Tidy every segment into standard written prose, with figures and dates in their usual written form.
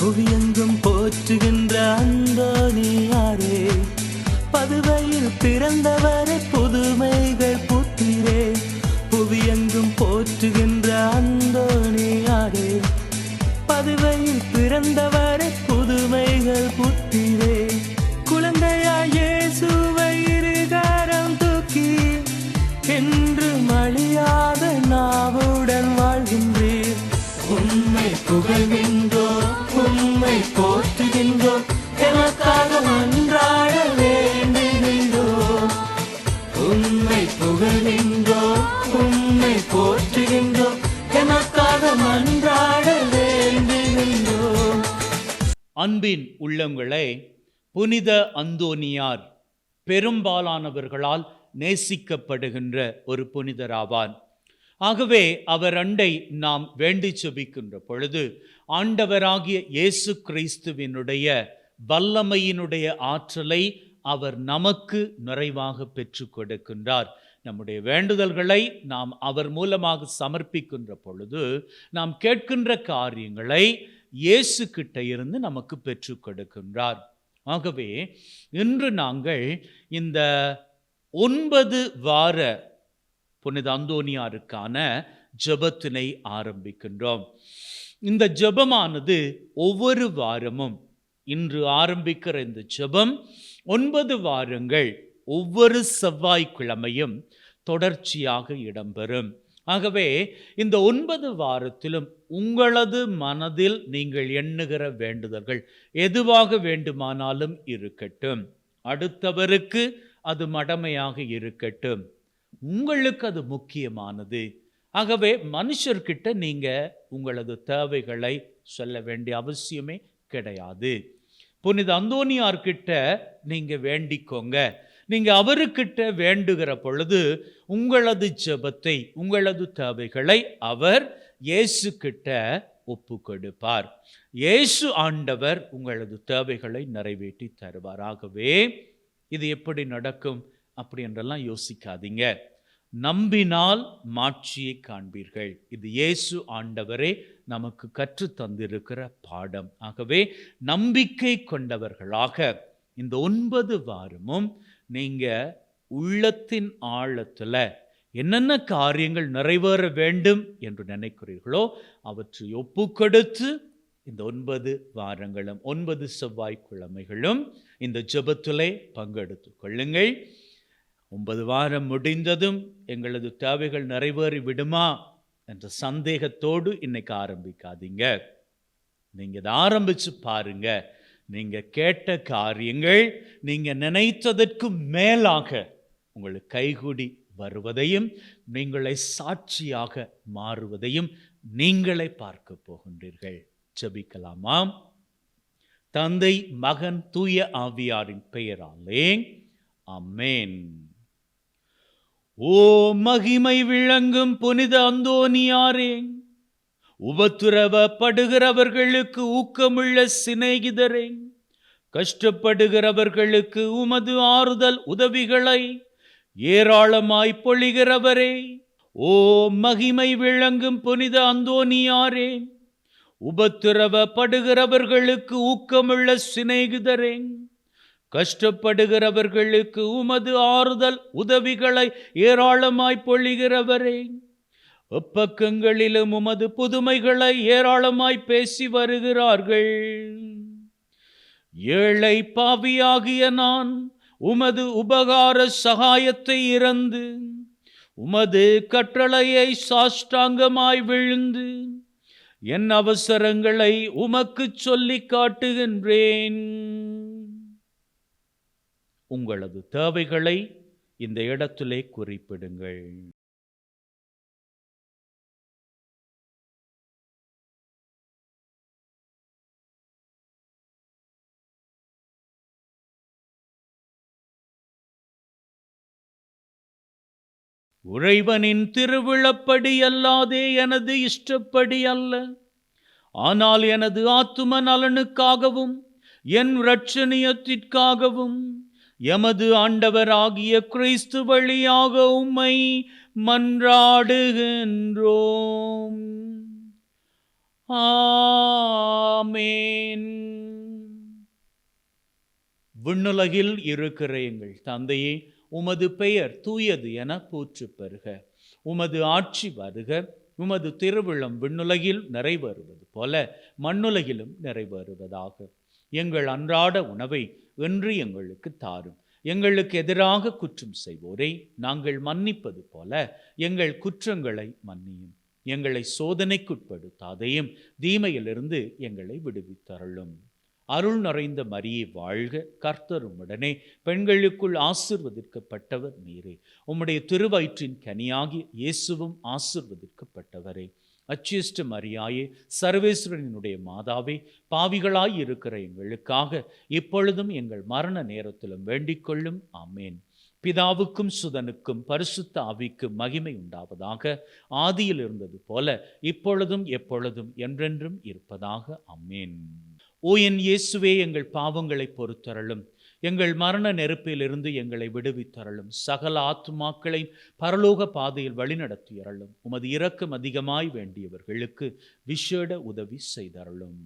புவியெங்கும் போற்றுகின்ற அந்தோணியாரே, பதுவையில் பிறந்தவரை புதுமைகள் புத்திரே. புவியெங்கும் போற்றுகின்ற அந்தோணியாரே, பதுவையில் பிறந்தவரை புதுமைகள் புத்திரே. குழந்தையாய் இயேசுவை இருகரம் தூக்கி என்று மழியாத நாவுடன் வாழ்கின்றீர். உம்மை புகழ்கின்றோம், உம்மை போற்றுகின்றோம், எமக்காக மன்றாட வேண்டுகின்றோம். உம்மை புகழ்கின்றோம், உம்மை போற்றுகின்றோம், எமக்காக மன்றாட வேண்டுகின்றோம். அன்பின் உள்ளங்களே, புனித அந்தோனியார் பெரும்பாலானவர்களால் நேசிக்கப்படுகின்ற ஒரு புனிதராவார். ஆகவே அவர் அண்டை நாம் வேண்டி செபிக்கின்ற பொழுது ஆண்டவராகிய இயேசு கிறிஸ்துவினுடைய வல்லமையினுடைய ஆற்றலை அவர் நமக்கு நிறைவாக பெற்று கொடுக்கின்றார். நம்முடைய வேண்டுதல்களை நாம் அவர் மூலமாக சமர்ப்பிக்கின்ற பொழுது நாம் கேட்கின்ற காரியங்களை இயேசு கிட்ட இருந்து நமக்கு பெற்று கொடுக்கின்றார். ஆகவே இன்று நாங்கள் இந்த 9 வார புனித அந்தோனியாருக்கான ஜெபத்தினை ஆரம்பிக்கின்றோம். இந்த ஜெபமானது ஒவ்வொரு வாரமும், இன்று ஆரம்பிக்கிற இந்த ஜெபம் 9 வாரங்கள் ஒவ்வொரு செவ்வாய்க்கிழமையும் தொடர்ச்சியாக இடம்பெறும். ஆகவே இந்த 9 வாரத்திலும் உங்களது மனதில் நீங்கள் எண்ணுகிற வேண்டுதல்கள் எதுவாக வேண்டுமானாலும் இருக்கட்டும், அடுத்தவருக்கு அது மடமையாக இருக்கட்டும், உங்களுக்கு அது முக்கியமானது. ஆகவே மனுஷர்கிட்ட நீங்க உங்களது தேவைகளை சொல்ல வேண்டிய அவசியமே கிடையாது. புனித அந்தோனியார்கிட்ட நீங்க வேண்டிக்கோங்க. நீங்க அவருக்கிட்ட வேண்டுகிற பொழுது உங்களது ஜெபத்தை, உங்களது தேவைகளை அவர் இயேசு கிட்ட ஒப்பு கொடுப்பார். இயேசு ஆண்டவர் உங்களது தேவைகளை நிறைவேற்றி தருவார். ஆகவே இது எப்படி நடக்கும் அப்படி என்றெல்லாம் யோசிக்காதீங்க. நம்பினால் மாட்சியை காண்பீர்கள். இது இயேசு ஆண்டவரே நமக்கு கற்று தந்திருக்கிற பாடம். ஆகவே நம்பிக்கை கொண்டவர்களாக இந்த 9 வாரமும் நீங்க உள்ளத்தின் ஆழத்துல என்னென்ன காரியங்கள் நிறைவேற வேண்டும் என்று நினைக்கிறீர்களோ அவற்றை ஒப்பு கொடுத்து இந்த 9 வாரங்களும் 9 செவ்வாய்க்கிழமைகளும் இந்த ஜெபத்திலே பங்கெடுத்து கொள்ளுங்கள். 9 வாரம் முடிந்ததும் எங்களது தேவைகள் நிறைவேறி விடுமா என்ற சந்தேகத்தோடு இன்னைக்கு ஆரம்பிக்காதீங்க. நீங்க இதை ஆரம்பிச்சு பாருங்க. நீங்க கேட்ட காரியங்கள் நீங்க நினைத்ததற்கு மேலாக உங்களுக்கு கைகூடி வருவதையும் நீங்களே சாட்சியாக மாறுவதையும் நீங்களே பார்க்க போகின்றீர்கள். ஜெபிக்கலாமா? தந்தை, மகன், தூய ஆவியாரின் பெயராலே ஆமென். ஓ மகிமை விளங்கும் புனித அந்தோனியாரே, உபத்திரவப்படுகிறவர்களுக்கு ஊக்கமுள்ள சிநேகிதரே, கஷ்டப்படுகிறவர்களுக்கு உமது ஆறுதல் உதவிகளை ஏராளமாய் பொழிகிறவரே, ஓ மகிமை விளங்கும் புனித அந்தோனியாரே, உபத்திரவப்படுகிறவர்களுக்கு ஊக்கமுள்ள சிநேகிதரே, கஷ்டப்படுகிறவர்களுக்கு உமது ஆறுதல் உதவிகளை ஏராளமாய் பொழிகிறவரே, எப்பக்கங்களிலும் உமது புதுமைகளை ஏராளமாய் பேசி வருகிறார்கள். ஏழை பாவியாகிய நான் உமது உபகார சகாயத்தை இறந்து உமது கட்டளையை சாஷ்டாங்கமாய் விழுந்து என் அவசரங்களை உமக்கு சொல்லி காட்டுகின்றேன். உங்களது தேவைகளை இந்த இடத்திலே குறிப்பிடுங்கள். இறைவனின் திருவிழப்படி அல்லாதே எனது இஷ்டப்படி அல்ல, ஆனால் எனது ஆத்தும நலனுக்காகவும் என் இரட்சணியத்திற்காகவும் எமது ஆண்டவராகிய கிறிஸ்து வழியாக உம்மை மன்றாடுகின்றோம். ஆமென். விண்ணுலகில் இருக்கிற எங்கள் தந்தையே, உமது பெயர் தூயது என போற்றப் பெறுக. உமது ஆட்சி வருக. உமது திருவிழம் விண்ணுலகில் நிறைவேறுவது போல மண்ணுலகிலும் நிறைவேறுவதாக. எங்கள் அன்றாட உணவை இன்று எங்களுக்கு தாரும். எங்களுக்கு எதிராக குற்றம் செய்வோரை நாங்கள் மன்னிப்பது போல எங்கள் குற்றங்களை மன்னியும். எங்களை சோதனைக்குட்படுத்தாதையும் தீமையிலிருந்து எங்களை விடுவித்தருளும். அருள் நிறைந்த மரியே வாழ்க, கர்த்தர் உம்முடனே, பெண்களுக்குள் ஆசீர்வதிக்கப்பட்டவர் நீரே. உம்முடைய திருவயிற்றின் கனியாகி இயேசுவும் ஆசீர்வதிக்கப்பட்டவரே. அச்சிஷ்ட மரியாயே, சர்வேஸ்வரனுடைய மாதாவே, பாவிகளாய் இருக்கிற எங்களுக்காக இப்பொழுதும் எங்கள் மரண நேரத்திலும் வேண்டிக் கொள்ளும். ஆமேன். பிதாவுக்கும் சுதனுக்கும் பரிசுத்த ஆவிக்கும் மகிமை உண்டாவதாக. ஆதியில் இருந்தது போல இப்பொழுதும் எப்பொழுதும் என்றென்றும் இருப்பதாக. ஆமேன். ஓ என் இயேசுவே, எங்கள் பாவங்களை பொறுத்தருளும். எங்கள் மரண நெருப்பிலிருந்து எங்களை விடுவித்தருளும். சகல ஆத்துமாக்களை பரலோக பாதையில் வழிநடத்தியருளும். உமது இரக்கம் அதிகமாய் வேண்டியவர்களுக்கு விசேட உதவி செய்தருளும்.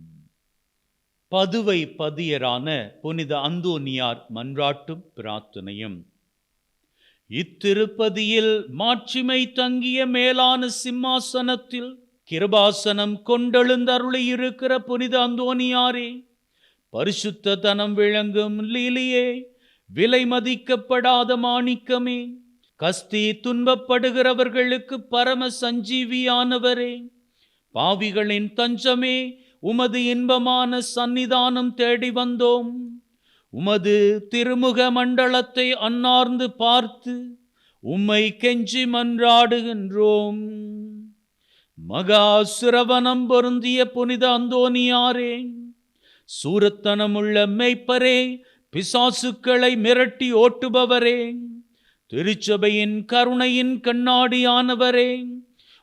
பதுவை பதியரான புனித அந்தோனியார் மன்றாட்டும் பிரார்த்தனையும். இத்திருப்பதியில் மாட்சிமை தங்கிய மேலான சிம்மாசனத்தில் கிருபாசனம் கொண்டெழுந்தருளி இருக்கிற புனித அந்தோனியாரே, பரிசுத்த தனம் விளங்கும் லீலியே, விலை மதிக்கப்படாத மாணிக்கமே, கஸ்தி துன்பப்படுகிறவர்களுக்கு பரம சஞ்சீவியானவரே, பாவிகளின் தஞ்சமே, உமது இன்பமான சந்நிதானம் தேடி வந்தோம். உமது திருமுக மண்டலத்தை அன்னார்ந்து பார்த்து உம்மை கெஞ்சி மன்றாடுகின்றோம். மகா சிரவணம் பொருந்திய புனித அந்தோனியாரே, சூரத்தனமுள்ள மெய்ப்பரே, பிசாசுக்களை மிரட்டி ஓட்டுபவரே, திருச்சபையின் கருணையின் கண்ணாடியானவரே,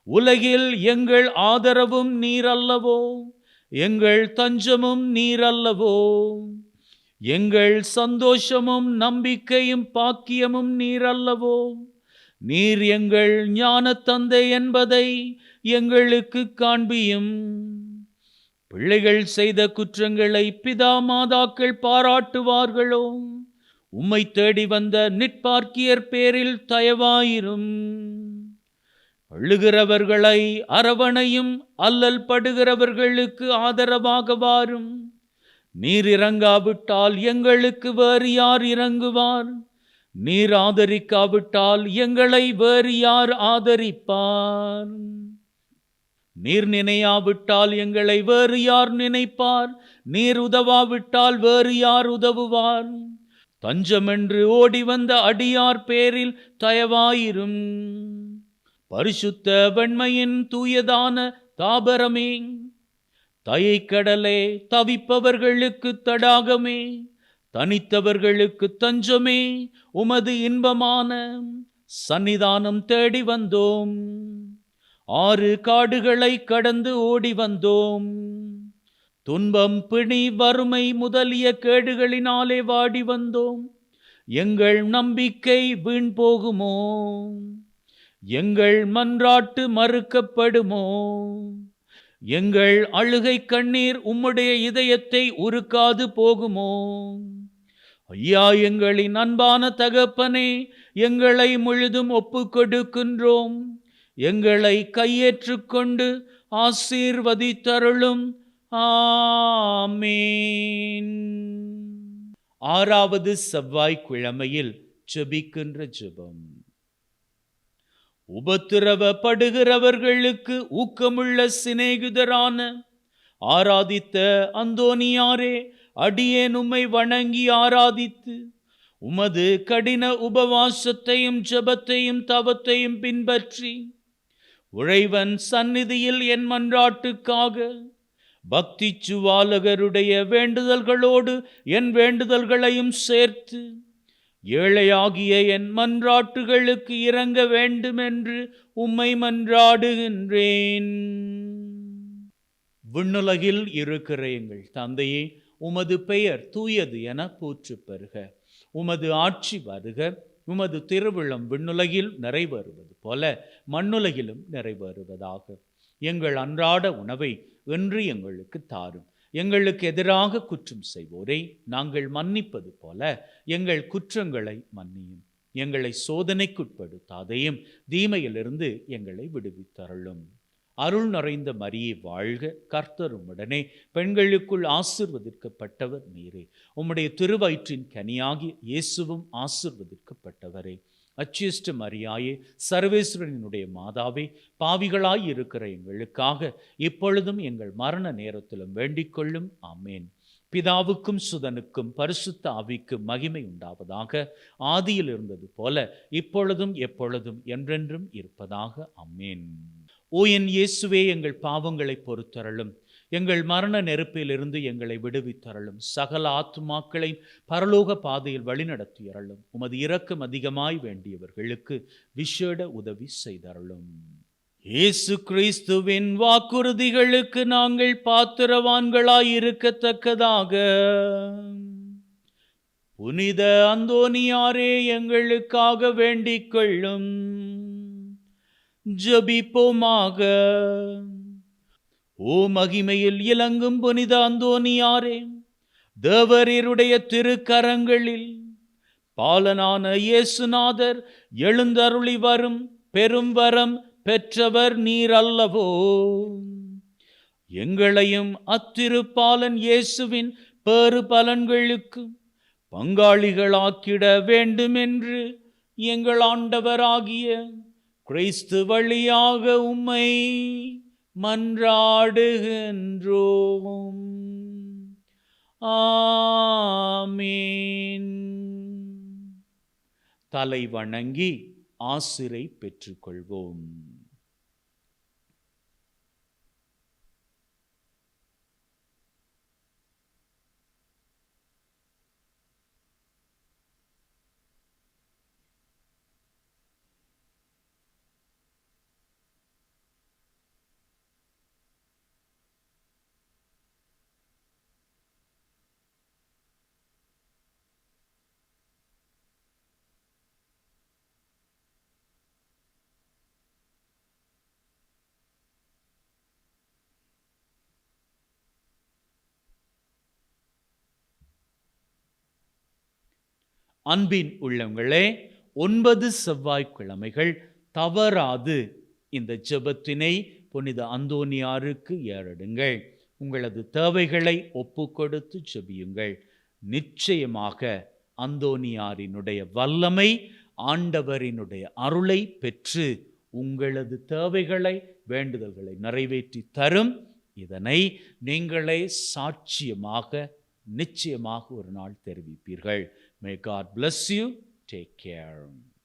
உலகில் எங்கள் ஆதரவும் நீரல்லவோ, எங்கள் தஞ்சமும் நீரல்லவோ, எங்கள் சந்தோஷமும் நம்பிக்கையும் பாக்கியமும் நீரல்லவோ. நீர் எங்கள் ஞான தந்தை என்பதை எங்களுக்கு காண்பியும். பிள்ளைகள் செய்த குற்றங்களை பிதா மாதாக்கள் பாராட்டுவார்களோ? உம்மை தேடி வந்த நிற்பார்க்கியர் பேரில் தயவாயிரும். அழுகிறவர்களை அரவணையும், அல்லல் படுகிறவர்களுக்கு ஆதரவாக வாரும். நீர் இறங்காவிட்டால் எங்களுக்கு வேறு யார் இறங்குவார்? நீர் ஆதரிக்காவிட்டால் எங்களை வேறு யார் ஆதரிப்பார்? நீர் நினையாவிட்டால் எங்களை வேறு யார் நினைப்பார்? நீர் உதவாவிட்டால் வேறு யார் உதவுவார்? தஞ்சமென்று ஓடி வந்த அடியார் பேரில் தயவாயிரும். பரிசுத்த வெண்மையின் தூயதான தாபரமே, தயைக்கடலே, தவிப்பவர்களுக்கு தடாகமே, தனித்தவர்களுக்கு தஞ்சமே, உமது இன்பமான சந்நிதானம் தேடி வந்தோம். 6 காடுகளை கடந்து ஓடி வந்தோம். துன்பம், பிணி, வறுமை முதலிய கேடுகளினாலே வாடி வந்தோம். எங்கள் நம்பிக்கை வீண் போகுமோ? எங்கள் மன்றாட்டு மறுக்கப்படுமோ? எங்கள் அழுகை கண்ணீர் உம்முடைய இதயத்தை உருக்காது போகுமோ? ஐயா, எங்களின் அன்பான தகப்பனே, எங்களை முழுதும் ஒப்புக்கொடுக்கின்றோம். எங்களை கையேற்றுக்கொண்டு ஆசீர்வதித்தருளும். ஆமேன். 6வது செவ்வாய்க்கிழமையில் ஜெபிக்கின்ற ஜெபம். உபத்திரவப்படுகிறவர்களுக்கு ஊக்கமுள்ள சிநேகிதரான ஆராதித்த அந்தோனியாரே, அடியேன் உம்மை வணங்கி ஆராதித்து உமது கடின உபவாசத்தையும் ஜெபத்தையும் தவத்தையும் பின்பற்றி உறைவன் சந்நிதியில் என் மன்றாட்டுக்காக பக்தி சுவாலகருடைய வேண்டுதல்களோடு என் வேண்டுதல்களையும் சேர்த்து ஏழையாகிய என் மன்றாட்டுகளுக்கு இறங்க வேண்டும் என்று உம்மை மன்றாடுகின்றேன். விண்ணுலகில் இருக்கிற எங்கள் தந்தையே, உமது பெயர் தூயது என போற்றப் பெறுக. உமது ஆட்சி வருக. உமது திருவிழம் விண்ணுலகில் நிறைவேறுவது போல மண்ணுலகிலும் நிறைவேறுவதாக. எங்கள் அன்றாட உணவை என்று எங்களுக்கு தாரும். எங்களுக்கு எதிராக குற்றம் செய்வோரை நாங்கள் மன்னிப்பது போல எங்கள் குற்றங்களை மன்னியும். எங்களை சோதனைக்குட்படுத்தாதையும் தீமையிலிருந்து எங்களை விடுவித்தருளும். அருள் நிறைந்த மரியே வாழ்க, கர்த்தர் உம்முடனே, பெண்களுக்குள் ஆசீர்வதிக்கப்பட்டவர் நீரே. உம்முடைய திருவயிற்றின் கனியாகி இயேசுவும் ஆசீர்வதிக்கப்பட்டவரே. அச்சிஷ்ட மரியாயே, சர்வேஸ்வரனுடைய மாதாவே, பாவிகளாய் இருக்கிற எங்களுக்காக இப்பொழுதும் எங்கள் மரண நேரத்திலும் வேண்டிக் கொள்ளும். ஆமேன். பிதாவுக்கும் சுதனுக்கும் பரிசுத்த ஆவிக்கும் மகிமை உண்டாவதாக. ஆதியில் இருந்தது போல இப்பொழுதும் எப்பொழுதும் என்றென்றும் இருப்பதாக. ஆமேன். ஓ என் இயேசுவே, எங்கள் பாவங்களை பொறுத்தருளும். எங்கள் மரண நெருப்பிலிருந்து எங்களை விடுவித்தருளும். சகல ஆத்துமாக்களை பரலோக பாதையில் வழிநடத்தியருளும். உமது இரக்கம் அதிகமாய் வேண்டியவர்களுக்கு விசேட உதவி செய்தருளும். இயேசு கிறிஸ்துவின் வாக்குறுதிகளுக்கு நாங்கள் பாத்திரவான்களாய் இருக்கத்தக்கதாக புனித அந்தோனியாரே எங்களுக்காக வேண்டிக் கொள்ளும். ஜெபிப்போமாக. ஓ மகிமையில் இலங்கும் புனித அந்தோனியாரே, தேவரீருடைய திருக்கரங்களில் பாலனான இயேசுநாதர் எழுந்தருளி வரும் பெரும் வரம் பெற்றவர் நீர் அல்லவோ? எங்களையும் அத்திருப்பாலன் இயேசுவின் பேறு பலன்களுக்கு பங்காளிகளாக்கிட வேண்டுமென்று எங்கள் ஆண்டவராகிய கிறிஸ்து வழியாக உம்மை மன்றாடுகின்றோம். ஆமீன். தலை வணங்கி ஆசிரை பெற்றுக்கொள்வோம். அன்பின் உள்ளங்களே, 9 செவ்வாய்க்கிழமைகள் தவறாது இந்த ஜெபத்தினை புனித அந்தோனியாருக்கு ஏறெடுங்கள். உங்களது தேவைகளை ஒப்புக்கொடுத்து ஜெபியுங்கள். நிச்சயமாக அந்தோனியாரினுடைய வல்லமை, ஆண்டவரினுடைய அருளை பெற்று உங்களது தேவைகளை, வேண்டுதல்களை நிறைவேற்றி தரும். இதனை நீங்களே சாட்சியமாக நிச்சயமாக ஒரு நாள் தெரிவிப்பீர்கள். May God bless you. Take care.